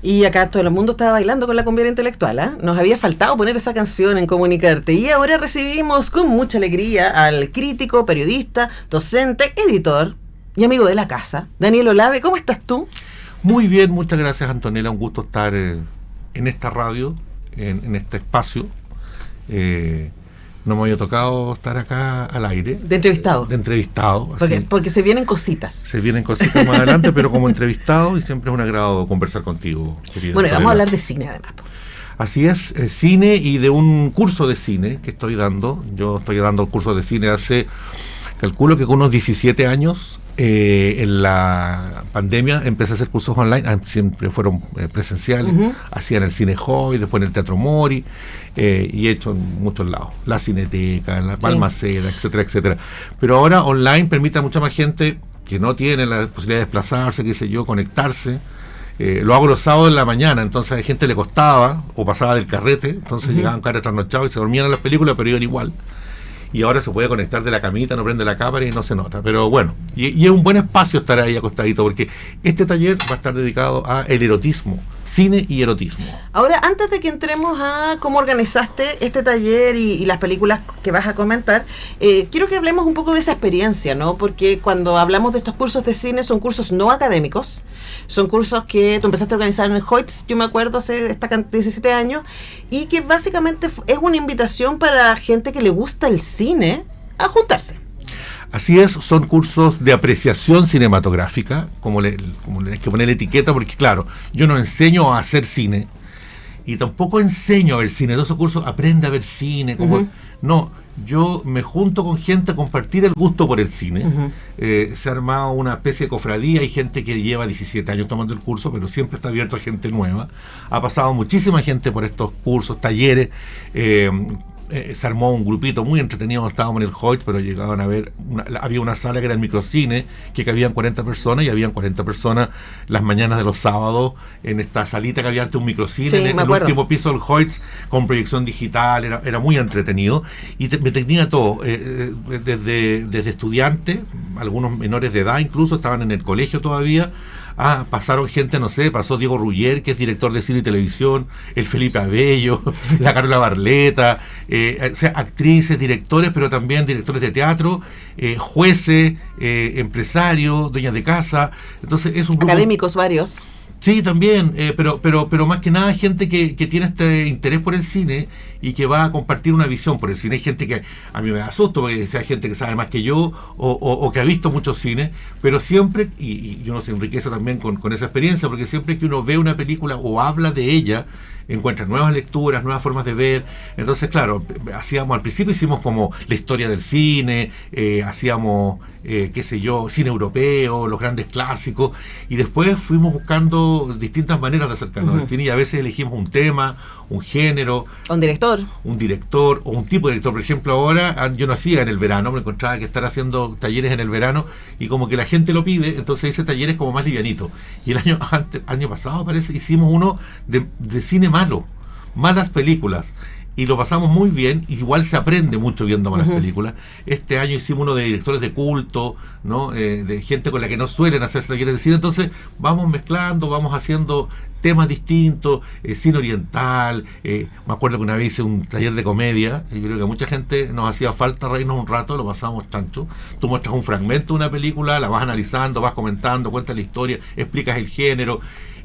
Y acá todo el mundo estaba bailando con la cumbiera intelectual, ¿eh? Nos había faltado poner esa canción en Comunicarte. Y ahora recibimos con mucha alegría al crítico, periodista, docente, editor y amigo de la casa, Daniel Olave. ¿Cómo estás tú? Muy bien, muchas gracias, Antonella. Un gusto estar en esta radio, en este espacio. No me había tocado estar acá al aire. De entrevistado. De entrevistado. Porque se vienen cositas. Se vienen cositas más adelante, pero como entrevistado, y siempre es un agrado conversar contigo, querida. Bueno, y vamos a hablar de cine además. Así es, cine y de un curso de cine que estoy dando. Yo estoy dando cursos de cine hace, calculo que con unos 17 años. En la pandemia empecé a hacer cursos online, siempre fueron presenciales, hacía en el Cine Hoy, después en el Teatro Mori, y he hecho en muchos lados, la Cineteca, la Balmaceda, etcétera, etcétera. Pero ahora online permite a mucha más gente que no tiene la posibilidad de desplazarse, qué sé yo, conectarse. Lo hago los sábados en la mañana, entonces a la gente le costaba, o pasaba del carrete, entonces llegaban caras trasnochados y se dormían en las películas, pero iban igual. Y ahora se puede conectar de la camita, no prende la cámara y no se nota. Pero bueno, y es un buen espacio estar ahí acostadito, porque este taller va a estar dedicado a el erotismo, cine y erotismo. Ahora, antes de que entremos a cómo organizaste este taller y las películas que vas a comentar, quiero que hablemos un poco de esa experiencia, ¿no? Porque cuando hablamos de estos cursos de cine, son cursos no académicos, son cursos que tú empezaste a organizar en el Hoyts, yo me acuerdo, hace 17 años, y que básicamente es una invitación para gente que le gusta el cine a juntarse. Así es, son cursos de apreciación cinematográfica, como le hay que poner etiqueta, porque claro, yo no enseño a hacer cine, y tampoco enseño a ver cine. Todos esos cursos, aprende a ver cine, no, yo me junto con gente a compartir el gusto por el cine. Se ha armado una especie de cofradía, hay gente que lleva 17 años tomando el curso, pero siempre está abierto a gente nueva. Ha pasado muchísima gente por estos cursos, talleres. Se armó un grupito muy entretenido, estábamos en el Hoyt, pero llegaban a ver, había una sala que era el microcine, que cabían 40 personas, y habían 40 personas las mañanas de los sábados, en esta salita que había ante un microcine, en el último piso del Hoyt, con proyección digital, era muy entretenido, y me tenía todo, desde estudiantes, algunos menores de edad incluso, estaban en el colegio todavía. Pasaron gente, no sé, pasó Diego Ruggier, que es director de cine y televisión, el Felipe Abello, la Carola Barleta, o sea, actrices, directores, pero también directores de teatro, jueces, empresarios, dueñas de casa. Entonces es un grupo, académicos varios. Sí, también, pero más que nada gente que tiene este interés por el cine y que va a compartir una visión por el cine. Hay gente que a mí me da susto, porque sea gente que sabe más que yo o que ha visto mucho cine, pero siempre, y uno se enriquece también con esa experiencia, porque siempre que uno ve una película o habla de ella, encuentra nuevas lecturas, nuevas formas de ver. Entonces, claro, al principio hicimos como la historia del cine, hacíamos, qué sé yo, cine europeo, los grandes clásicos, y después fuimos buscando distintas maneras de acercarnos al cine, y a veces elegimos un tema, un género, un director o un tipo de director. Por ejemplo, ahora yo no hacía en el verano, me encontraba que estar haciendo talleres en el verano y como que la gente lo pide, entonces hice talleres como más livianitos. Y el año pasado parece hicimos uno de cine malas películas, y lo pasamos muy bien. Igual se aprende mucho viendo malas películas. Este año hicimos uno de directores de culto, ¿no? De gente con la que no suelen hacer talleres de cine. Entonces vamos mezclando, vamos haciendo temas distintos, cine oriental. Me acuerdo que una vez hice un taller de comedia, y yo creo que a mucha gente nos hacía falta reírnos un rato, lo pasamos tanto. Tú muestras un fragmento de una película, la vas analizando, vas comentando, cuentas la historia, explicas el género,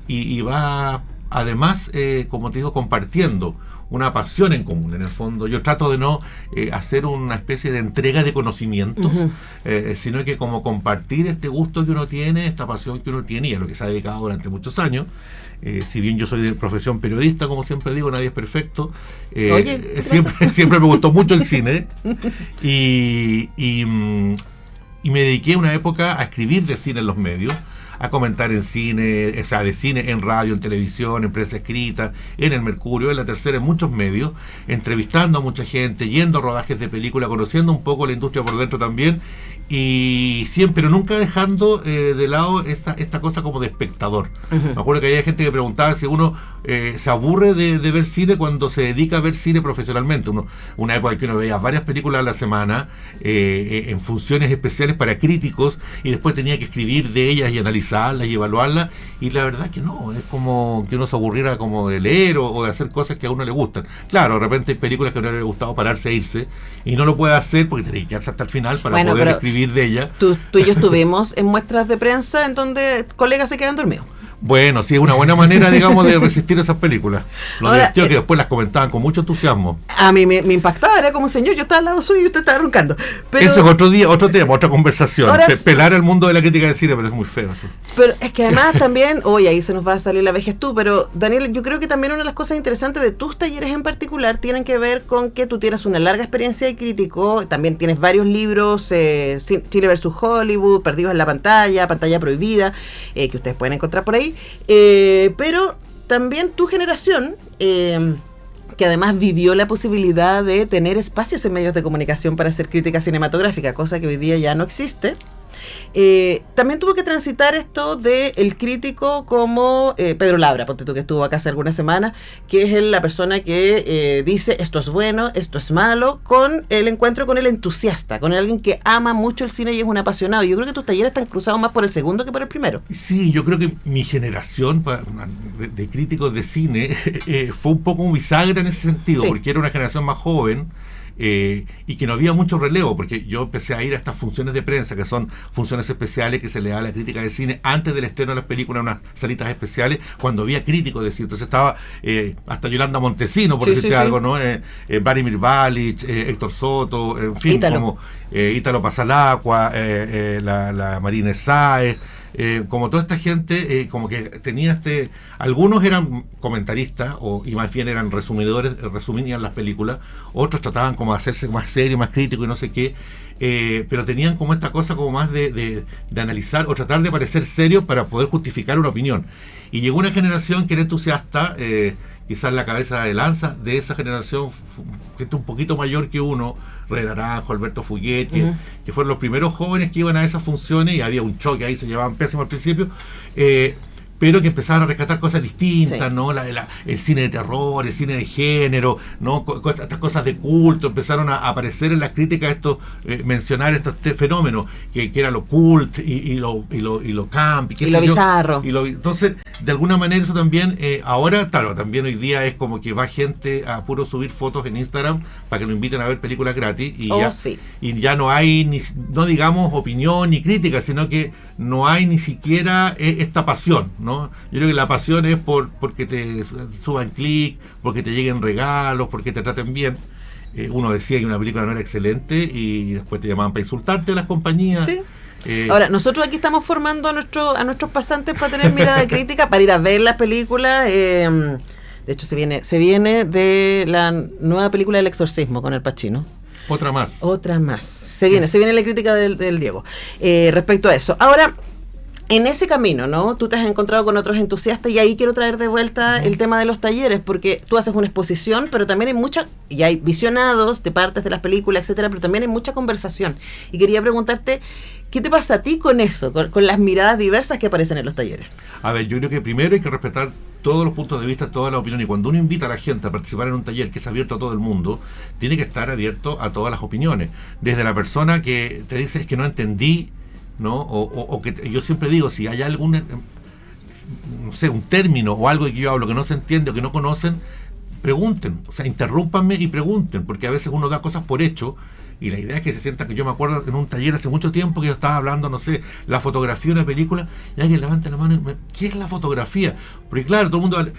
y vas además, como te digo, compartiendo una pasión en común. En el fondo yo trato de no hacer una especie de entrega de conocimientos, sino que como compartir este gusto que uno tiene, esta pasión que uno tiene, y a lo que se ha dedicado durante muchos años. Si bien yo soy de profesión periodista, como siempre digo, nadie es perfecto. Siempre me gustó mucho el cine, y me dediqué una época a escribir de cine en los medios, a comentar en cine, o sea, de cine en radio, en televisión, en prensa escrita, en el Mercurio, en La Tercera, en muchos medios, entrevistando a mucha gente, yendo a rodajes de película, conociendo un poco la industria por dentro también, y siempre, pero nunca dejando de lado esta cosa como de espectador. Me acuerdo que había gente que preguntaba si uno se aburre de ver cine cuando se dedica a ver cine profesionalmente. Una época que uno veía varias películas a la semana en funciones especiales para críticos, y después tenía que escribir de ellas y analizar analizarlas y evaluarlas, y la verdad que no, es como que uno se aburriera como de leer o de hacer cosas que a uno le gustan. Claro, de repente hay películas que a uno le ha gustado pararse e irse, y no lo puede hacer porque tiene que quedarse hasta el final para poder escribir de ella. Tú y yo estuvimos en muestras de prensa en donde colegas se quedan dormidos. Bueno, sí, es una buena manera, digamos, de resistir esas películas. Lo divertido que después las comentaban con mucho entusiasmo. A mí me impactaba, era como, señor, yo estaba al lado suyo y usted estaba roncando. Pero, eso es otro día, otro tema, otra conversación. Pelar el mundo de la crítica de cine, pero es muy feo eso. Pero es que además también, hoy ahí se nos va a salir la vejez tú, pero Daniel, yo creo que también una de las cosas interesantes de tus talleres en particular tienen que ver con que tú tienes una larga experiencia de crítico, también tienes varios libros, Chile versus Hollywood, Perdidos en la pantalla, Pantalla Prohibida, que ustedes pueden encontrar por ahí. Pero también tu generación, que además vivió la posibilidad de tener espacios en medios de comunicación para hacer crítica cinematográfica, cosa que hoy día ya no existe, también tuvo que transitar esto de el crítico como Pedro Labra, ponte tú, que estuvo acá hace algunas semanas, que es la persona que dice esto es bueno, esto es malo, con el encuentro con el entusiasta, con alguien que ama mucho el cine y es un apasionado. Yo creo que tus talleres están cruzados más por el segundo que por el primero. Sí, yo creo que mi generación de críticos de cine fue un poco un bisagra en ese sentido, sí, porque era una generación más joven. Y que no había mucho relevo, porque yo empecé a ir a estas funciones de prensa, que son funciones especiales que se le da a la crítica de cine antes del estreno de las películas, unas salitas especiales, cuando había críticos de cine. Entonces estaba hasta Yolanda Montesino, por decirte algo, ¿no? Barimir Balic, Héctor Soto, en fin, Ítalo. Como Ítalo Pasalacqua, la Marina Sáez, como toda esta gente, como que tenía algunos eran comentaristas y más bien eran resumían las películas, otros trataban como de hacerse más serio, más crítico y no sé qué, pero tenían como esta cosa como más de analizar o tratar de parecer serios para poder justificar una opinión. Y llegó una generación que era entusiasta, quizás la cabeza de lanza de esa generación, gente un poquito mayor que uno, Rey Naranjo, Alberto Fuguet, que fueron los primeros jóvenes que iban a esas funciones, y había un choque ahí, se llevaban pésimo al principio, pero que empezaban a rescatar cosas distintas, sí, ¿no? El cine de terror, el cine de género, ¿no? Estas cosas de culto empezaron a aparecer en las críticas, mencionar estos fenómenos, que era lo cult y lo camp, y lo bizarro. Entonces, de alguna manera eso también, ahora, claro, también hoy día es como que va gente a puro subir fotos en Instagram para que lo inviten a ver películas gratis, y ya no hay, no digamos opinión ni crítica, sino que no hay ni siquiera esta pasión, ¿no? Yo creo que la pasión es porque te suban clic, porque te lleguen regalos, porque te traten bien. Uno decía que una película no era excelente y después te llamaban para insultarte las compañías. Sí. Ahora, nosotros aquí estamos formando a nuestros pasantes para tener mirada crítica, para ir a ver las películas. De hecho, se viene de la nueva película del exorcismo con el Pacino. Otra más. Se viene la crítica del Diego respecto a eso. Ahora, en ese camino, ¿no? Tú te has encontrado con otros entusiastas, y ahí quiero traer de vuelta el tema de los talleres, porque tú haces una exposición, pero también y hay visionados de partes de las películas, etcétera, pero también hay mucha conversación. Y quería preguntarte, ¿qué te pasa a ti con eso, con las miradas diversas que aparecen en los talleres? A ver, yo creo que primero hay que respetar todos los puntos de vista, toda la opinión, y cuando uno invita a la gente a participar en un taller que es abierto a todo el mundo, tiene que estar abierto a todas las opiniones, desde la persona que te dice es que no entendí, ¿no? O que yo siempre digo, si hay algún, no sé, un término o algo que yo hablo que no se entiende o que no conocen, pregunten, o sea, interrúmpanme y pregunten, porque a veces uno da cosas por hecho, y la idea es que se sienta, que yo me acuerdo en un taller hace mucho tiempo que yo estaba hablando, no sé, la fotografía de una película, y alguien levanta la mano y ¿qué es la fotografía? Porque claro, todo el mundo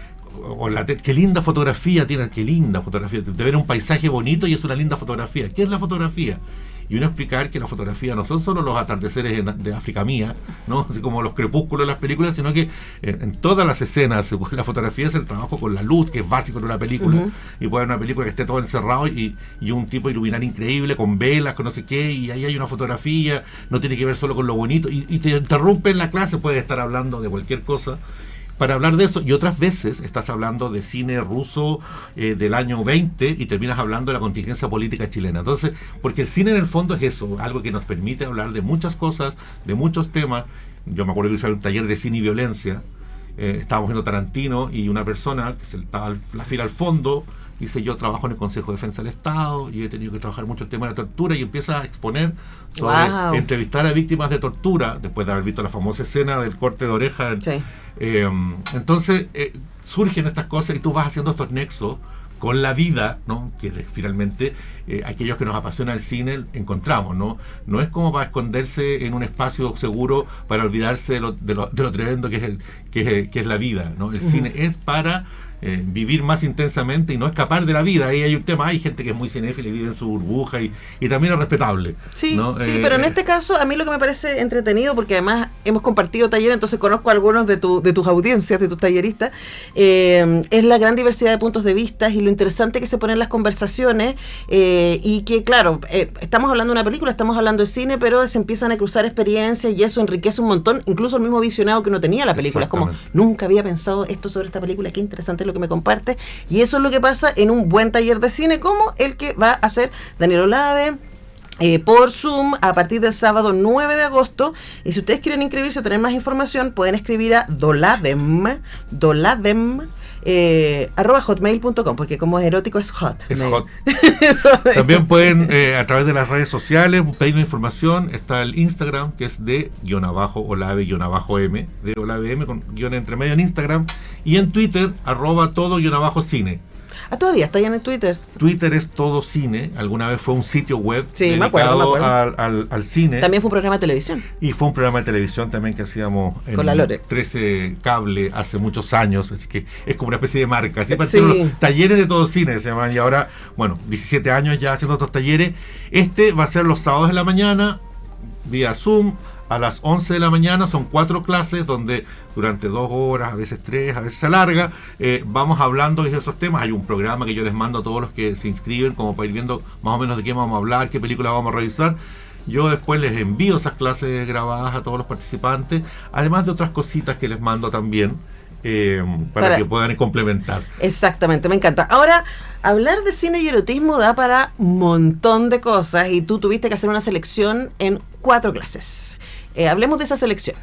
qué linda fotografía tiene, qué linda fotografía, de ver un paisaje bonito y es una linda fotografía. ¿Qué es la fotografía? Y uno explicar que la fotografía no son solo los atardeceres de África mía, ¿no? Así como los crepúsculos de las películas, sino que en todas las escenas la fotografía es el trabajo con la luz, que es básico en una película. Y puede haber una película que esté todo encerrado y un tipo iluminar increíble con velas, con no sé qué, y ahí hay una fotografía, no tiene que ver solo con lo bonito, y te interrumpe en la clase, puedes estar hablando de cualquier cosa para hablar de eso, y otras veces estás hablando de cine ruso del año 20 y terminas hablando de la contingencia política chilena. Entonces, porque el cine en el fondo es eso, algo que nos permite hablar de muchas cosas, de muchos temas. Yo me acuerdo que hice un taller de cine y violencia, estábamos viendo Tarantino y una persona que estaba la fila al fondo, dice yo trabajo en el Consejo de Defensa del Estado y he tenido que trabajar mucho el tema de la tortura, y empieza a exponer sobre entrevistar a víctimas de tortura, después de haber visto la famosa escena del corte de oreja. Sí. Entonces surgen estas cosas y tú vas haciendo estos nexos con la vida, ¿no? Que finalmente aquellos que nos apasiona el cine encontramos, ¿no? No es como para esconderse en un espacio seguro para olvidarse de lo tremendo que es la vida, ¿no? El cine es para vivir más intensamente y no escapar de la vida. Ahí hay un tema, hay gente que es muy cinéfila y vive en su burbuja y también es respetable, sí, ¿no? Sí, pero en este caso a mí lo que me parece entretenido, porque además hemos compartido taller, entonces conozco a algunos de tus audiencias, de tus talleristas, es la gran diversidad de puntos de vista y lo interesante que se ponen las conversaciones, y que claro, estamos hablando de una película, estamos hablando de cine, pero se empiezan a cruzar experiencias y eso enriquece un montón, incluso el mismo visionado que uno tenía la película, es como, nunca había pensado esto sobre esta película, qué interesante lo que me comparte, y eso es lo que pasa en un buen taller de cine como el que va a hacer Daniel Olave por Zoom a partir del sábado 9 de agosto. Y si ustedes quieren inscribirse o tener más información, pueden escribir a doladem @hotmail.com, porque como es erótico es hot. Es hot. También pueden a través de las redes sociales pedir información. Está el Instagram, que es de _Olave_M, de Olave M con guión entre medio en Instagram, y en Twitter @todo_cine. Todavía está ya en el Twitter. Twitter es Todo Cine. Alguna vez fue un sitio web dedicado me acuerdo. Al cine. También fue un programa de televisión. Y fue un programa de televisión también que hacíamos en con la Lore. 13 Cable hace muchos años. Así que es como una especie de marca. Así partieron los talleres de Todo Cine, se llaman. Y ahora, 17 años ya haciendo estos talleres. Este va a ser los sábados de la mañana, vía Zoom. A las 11 de la mañana son 4 clases donde durante 2 horas, a veces 3, a veces se alarga, vamos hablando de esos temas. Hay un programa que yo les mando a todos los que se inscriben como para ir viendo más o menos de qué vamos a hablar, qué película vamos a revisar. Yo después les envío esas clases grabadas a todos los participantes, además de otras cositas que les mando también. Para que puedan complementar. Exactamente, me encanta. Ahora, hablar de cine y erotismo da para un montón de cosas y tú tuviste que hacer una selección en 4 clases. Hablemos de esa selección.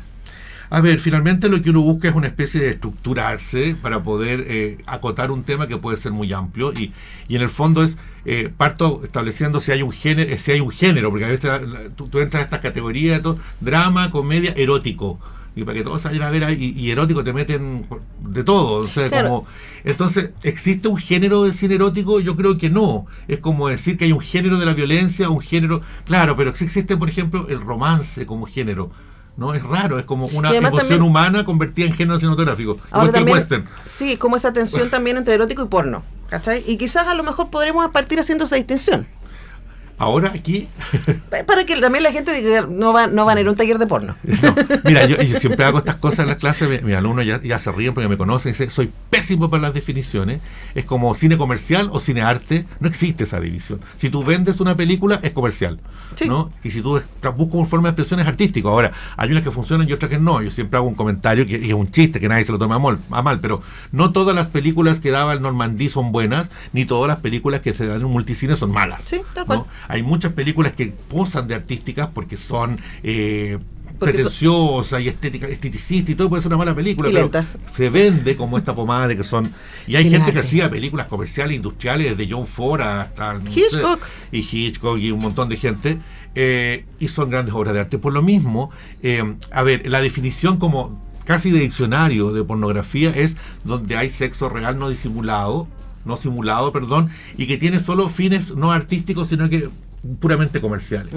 A ver, finalmente lo que uno busca es una especie de estructurarse para poder acotar un tema que puede ser muy amplio y en el fondo es parto estableciendo si hay un género, porque a veces tú entras a estas categorías, drama, comedia, erótico. Y para que todos vayan a ver y erótico te meten de todo. O sea, claro. Entonces, ¿existe un género de cine erótico? Yo creo que no. Es como decir que hay un género de la violencia, un género... Claro, pero sí existe, por ejemplo, el romance como género. ¿No? Es raro, es como una emoción también, humana convertida en género cinematográfico. Igual que el western. Sí, como esa tensión también entre erótico y porno. ¿Cachai? Y quizás a lo mejor podremos partir haciendo esa distinción. Ahora aquí para que también la gente diga no van a ir a un taller de porno. No, mira, yo siempre hago estas cosas en la clase. Mis alumnos ya se ríen porque me conocen y dicen, soy pésimo para las definiciones. Es como cine comercial o cine arte. No existe esa división. Si tú vendes una película es comercial, sí, ¿no? Y si tú buscas una forma de expresión es artístico. Ahora, hay unas que funcionan y otras que no. Yo siempre hago un comentario que es un chiste, que nadie se lo tome a mal, pero no todas las películas que daba el Normandí son buenas, ni todas las películas que se dan en un multicine son malas. Sí, tal cual. ¿No? Hay muchas películas que posan de artísticas porque son pretenciosas y esteticistas y todo, puede ser una mala película, pero se vende como esta pomada de que son... Y hay gente que hacía películas comerciales, industriales, desde John Ford hasta Hitchcock. Y Hitchcock y un montón de gente, y son grandes obras de arte. Por lo mismo, a ver, la definición como casi de diccionario de pornografía es donde hay sexo real no simulado, y que tiene solo fines no artísticos, sino que puramente comerciales.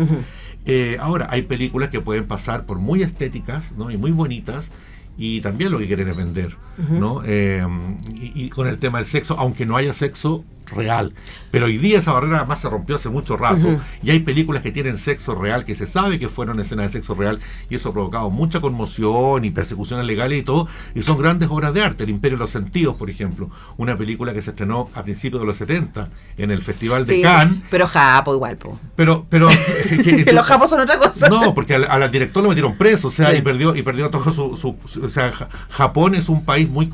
Ahora, hay películas que pueden pasar por muy estéticas, ¿no? Y muy bonitas, y también lo que quieren es vender, ¿no? Y con el tema del sexo, aunque no haya sexo real, pero hoy día esa barrera además se rompió hace mucho rato, y hay películas que tienen sexo real, que se sabe que fueron escenas de sexo real, y eso ha provocado mucha conmoción y persecuciones legales y todo, y son grandes obras de arte. El Imperio de los Sentidos, por ejemplo, una película que se estrenó a principios de los 70 en el Festival de Cannes. Pero japo igual, po. Pero los japos son otra cosa. No, porque al director lo metieron preso, o sea, y perdió todo su o sea, Japón es un país muy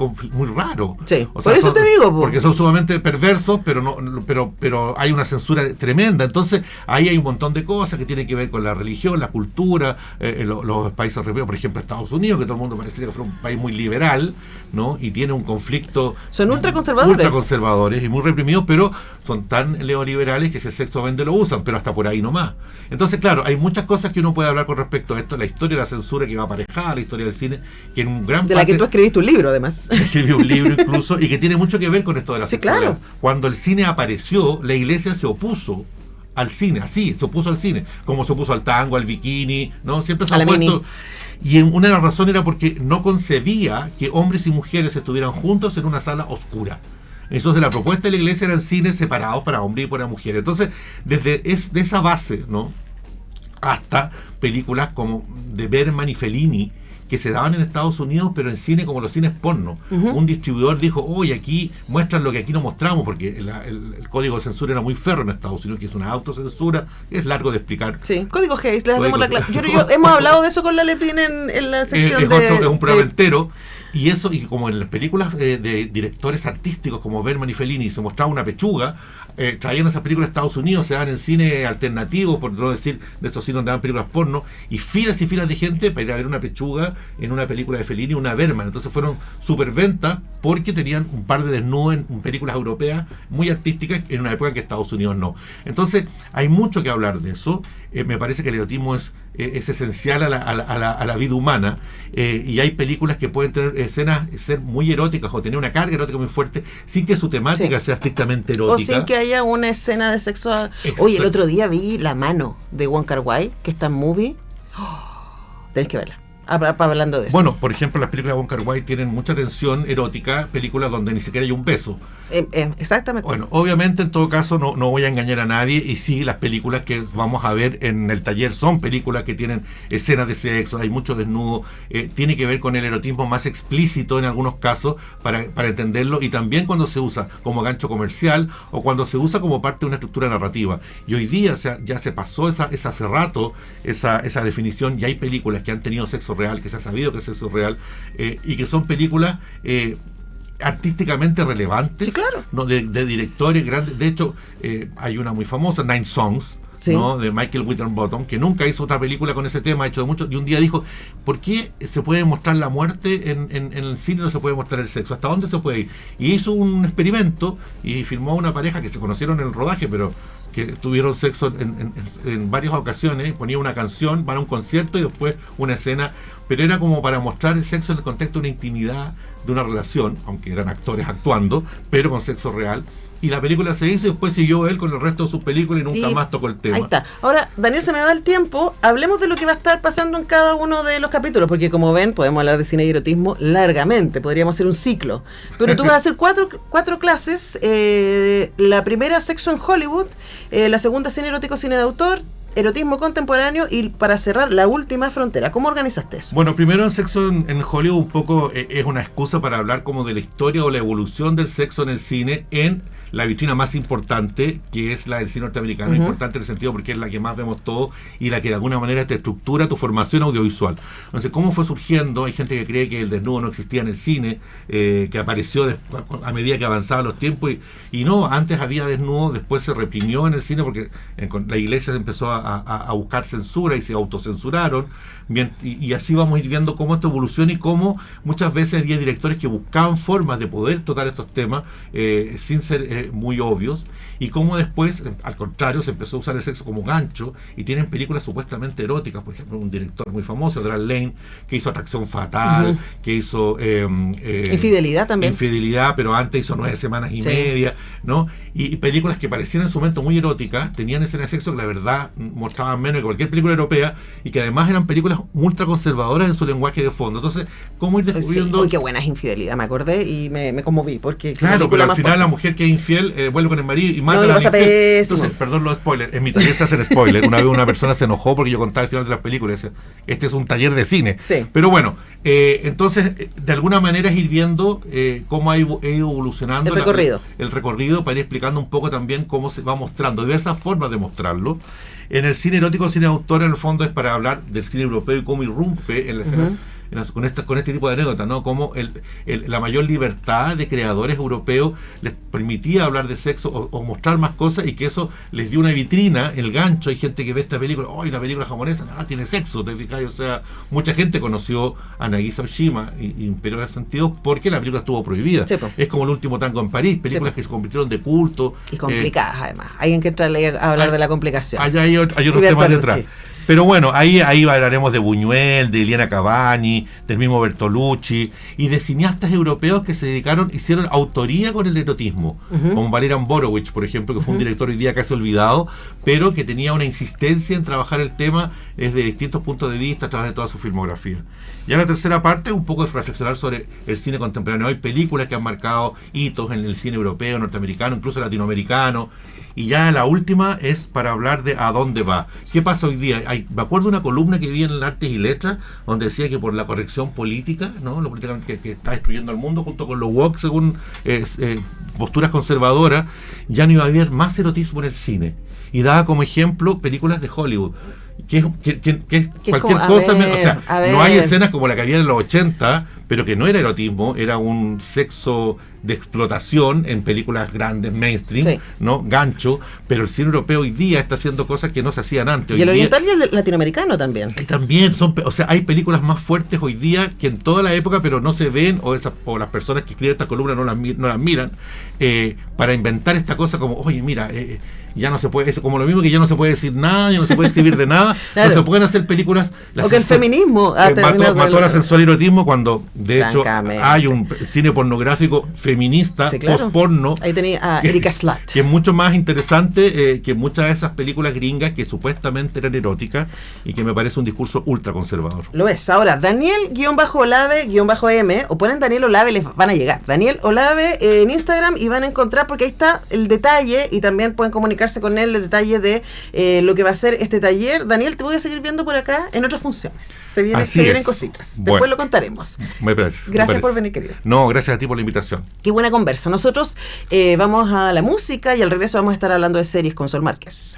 raro. Sí, o sea, por eso te digo, po. Porque son sumamente perversos, pero hay una censura tremenda. Entonces, ahí hay un montón de cosas que tienen que ver con la religión, la cultura, los países europeos, por ejemplo, Estados Unidos, que todo el mundo parecería que fue un país muy liberal, ¿no? Y tiene un conflicto. Son ultraconservadores y muy reprimidos, pero son tan neoliberales que si el sexo vende lo usan, pero hasta por ahí nomás. Entonces, claro, hay muchas cosas que uno puede hablar con respecto a esto, la historia de la censura que va aparejada, la historia del cine, que en un gran de la que tú escribiste un libro, además. Escribí un libro incluso, y que tiene mucho que ver con esto de la censura. Claro. Cuando el cine apareció, la iglesia se opuso al cine, así, se opuso al cine, como se opuso al tango, al bikini, ¿no? Siempre se ha opuesto. Y una de las razones era porque no concebía que hombres y mujeres estuvieran juntos en una sala oscura. Entonces la propuesta de la iglesia eran cines separados para hombres y para mujeres. Entonces, de esa base, ¿no? Hasta películas como de Bergman y Fellini, que se daban en Estados Unidos, pero en cine como los cines porno. Un distribuidor dijo, oye, aquí muestran lo que aquí no mostramos, porque el código de censura era muy férreo en Estados Unidos, que es una autocensura, es largo de explicar. Sí, código Hayes, les hacemos la clase. Hemos hablado de eso con la Lepin en la sección es un programa entero. Y eso, y como en las películas de directores artísticos como Bergman y Fellini se mostraba una pechuga, traían esas películas a Estados Unidos, se daban en cine alternativo, por no decir de estos cines donde daban películas porno, y filas de gente para ir a ver una pechuga en una película de Fellini y una Bergman. Entonces fueron superventas porque tenían un par de desnudos en películas europeas muy artísticas en una época que Estados Unidos no. Entonces hay mucho que hablar de eso. Me parece que el erotismo es esencial a la vida humana, y hay películas que pueden tener escenas ser muy eróticas o tener una carga erótica muy fuerte sin que su temática sea estrictamente erótica. O sin que haya una escena de sexo. Oye, el otro día vi La mano de Wong Kar-wai, que está en Movie. Tenés que verla. Hablando de eso. Bueno, por ejemplo, las películas de Wong Kar-wai tienen mucha tensión erótica, películas donde ni siquiera hay un beso. Exactamente. Bueno, obviamente en todo caso no voy a engañar a nadie, y sí, las películas que vamos a ver en el taller son películas que tienen escenas de sexo, hay mucho desnudo, tiene que ver con el erotismo más explícito en algunos casos para entenderlo, y también cuando se usa como gancho comercial o cuando se usa como parte de una estructura narrativa. Y hoy día ya se pasó hace rato esa definición, y hay películas que han tenido sexo real, que se ha sabido que es sexo real, y que son películas artísticamente relevantes, sí, claro, ¿no? de directores grandes. De hecho, hay una muy famosa, Nine Songs, sí, ¿no? De Michael Winterbottom, que nunca hizo otra película con ese tema, ha hecho de mucho, y un día dijo, ¿por qué se puede mostrar la muerte en el cine, no se puede mostrar el sexo? ¿Hasta dónde se puede ir? Y hizo un experimento y filmó a una pareja que se conocieron en el rodaje, pero que tuvieron sexo en varias ocasiones, ponía una canción, van a un concierto y después una escena, pero era como para mostrar el sexo en el contexto de una intimidad, de una relación, aunque eran actores actuando, pero con sexo real. Y la película se hizo y después siguió él con el resto de sus películas y nunca más tocó el tema. Ahí está. Ahora, Daniel, se me va el tiempo. Hablemos de lo que va a estar pasando en cada uno de los capítulos, porque como ven, podemos hablar de cine y erotismo largamente. Podríamos hacer un ciclo. Pero tú vas a hacer cuatro clases. La primera, sexo en Hollywood. La segunda, cine erótico, cine de autor. Erotismo contemporáneo, y para cerrar, la última, frontera. ¿Cómo organizaste eso? Bueno, primero, el sexo en Hollywood un poco es una excusa para hablar como de la historia o la evolución del sexo en el cine en la vitrina más importante, que es la del cine norteamericano. Importante en el sentido porque es la que más vemos todo y la que de alguna manera te estructura tu formación audiovisual. Entonces, ¿cómo fue surgiendo? Hay gente que cree que el desnudo no existía en el cine, que apareció a medida que avanzaban los tiempos, y no, antes había desnudo, después se reprimió en el cine porque la iglesia empezó a buscar censura y se autocensuraron. Bien, y así vamos a ir viendo cómo esto evoluciona y cómo muchas veces había directores que buscaban formas de poder tocar estos temas sin ser muy obvios, y cómo después, al contrario, se empezó a usar el sexo como gancho, y tienen películas supuestamente eróticas. Por ejemplo, un director muy famoso, Adrian Lane, que hizo Atracción Fatal, que hizo Infidelidad también. Infidelidad, pero antes hizo 9 semanas y media, ¿no? Y películas que parecían en su momento muy eróticas, tenían escenas de sexo que la verdad mostraban menos que cualquier película europea, y que además eran películas ultra conservadoras en su lenguaje de fondo. Entonces, ¿cómo ir descubriendo? Sí, uy, qué buena es Infidelidad, me acordé y me conmoví, porque claro, pero al final la mujer que es infiel vuelve con el marido y mata a la infiel. Entonces, perdón los spoilers, en mi taller se hacen spoilers. Una vez una persona se enojó porque yo contaba el final de las películas y decía, este es un taller de cine. Sí. Pero bueno, entonces, de alguna manera es ir viendo cómo ha ido evolucionando el recorrido para ir explicando un poco también cómo se va mostrando, diversas formas de mostrarlo. En el cine erótico, cine de autor, en el fondo es para hablar del cine europeo y cómo irrumpe en la escena con este tipo de anécdotas, ¿no? Como la mayor libertad de creadores europeos les permitía hablar de sexo o mostrar más cosas, y que eso les dio una vitrina, el gancho. Hay gente que ve esta película, ¡ay, una película japonesa! Tiene sexo, ¿te fijas? O sea, mucha gente conoció a Nagisa Oshima y Imperio de Sentido porque la película estuvo prohibida. Sí, es como El último tango en París, películas que se convirtieron de culto. Y complicadas, además. Hay que entrarle a hablar de la complicación. Allá hay otros temas detrás. Pero bueno, ahí hablaremos de Buñuel, de Eliana Cavani, del mismo Bertolucci, y de cineastas europeos que hicieron autoría con el erotismo, como Valerian Borowicz, por ejemplo, que fue un director hoy día casi olvidado, pero que tenía una insistencia en trabajar el tema desde distintos puntos de vista a través de toda su filmografía. Ya la tercera parte, un poco de reflexionar sobre el cine contemporáneo. Hay películas que han marcado hitos en el cine europeo, norteamericano, incluso latinoamericano. Y ya la última es para hablar de a dónde va. ¿Qué pasa hoy día? Me acuerdo de una columna que vi en el Artes y Letras, donde decía que por la corrección política, ¿no? Lo política que está destruyendo el mundo, junto con los woke, según posturas conservadoras, ya no iba a haber más erotismo en el cine. Y daba como ejemplo películas de Hollywood. Que cualquier cosa, no hay escenas como la que había en los 80, pero que no era erotismo, era un sexo de explotación en películas grandes, mainstream, sí, ¿no? Gancho, pero el cine europeo hoy día está haciendo cosas que no se hacían antes. Y el oriental y el latinoamericano también. Y también hay películas más fuertes hoy día que en toda la época, pero no se ven, o las personas que escriben esta columna no las miran, para inventar esta cosa como, oye, mira, ya no se puede, es como lo mismo que ya no se puede decir nada, ya no se puede escribir de nada, claro. No se pueden hacer películas. O que el feminismo mató la sensual erotismo, cuando de hecho hay un cine pornográfico feminista, sí, claro, post-porno. Ahí tenía a Erika Slatt. Que es mucho más interesante que muchas de esas películas gringas que supuestamente eran eróticas, y que me parece un discurso ultra conservador. Lo es. Ahora, Daniel-Olave-M, o ponen Daniel Olave, les van a llegar. Daniel Olave en Instagram, y van a encontrar, porque ahí está el detalle, y también pueden comunicarse con él el detalle de lo que va a ser este taller. Daniel, te voy a seguir viendo por acá en otras funciones. Se vienen cositas. Bueno, después lo contaremos. Gracias por venir, querido. No, gracias a ti por la invitación. Qué buena conversa. Nosotros vamos a la música, y al regreso vamos a estar hablando de series con Sol Márquez.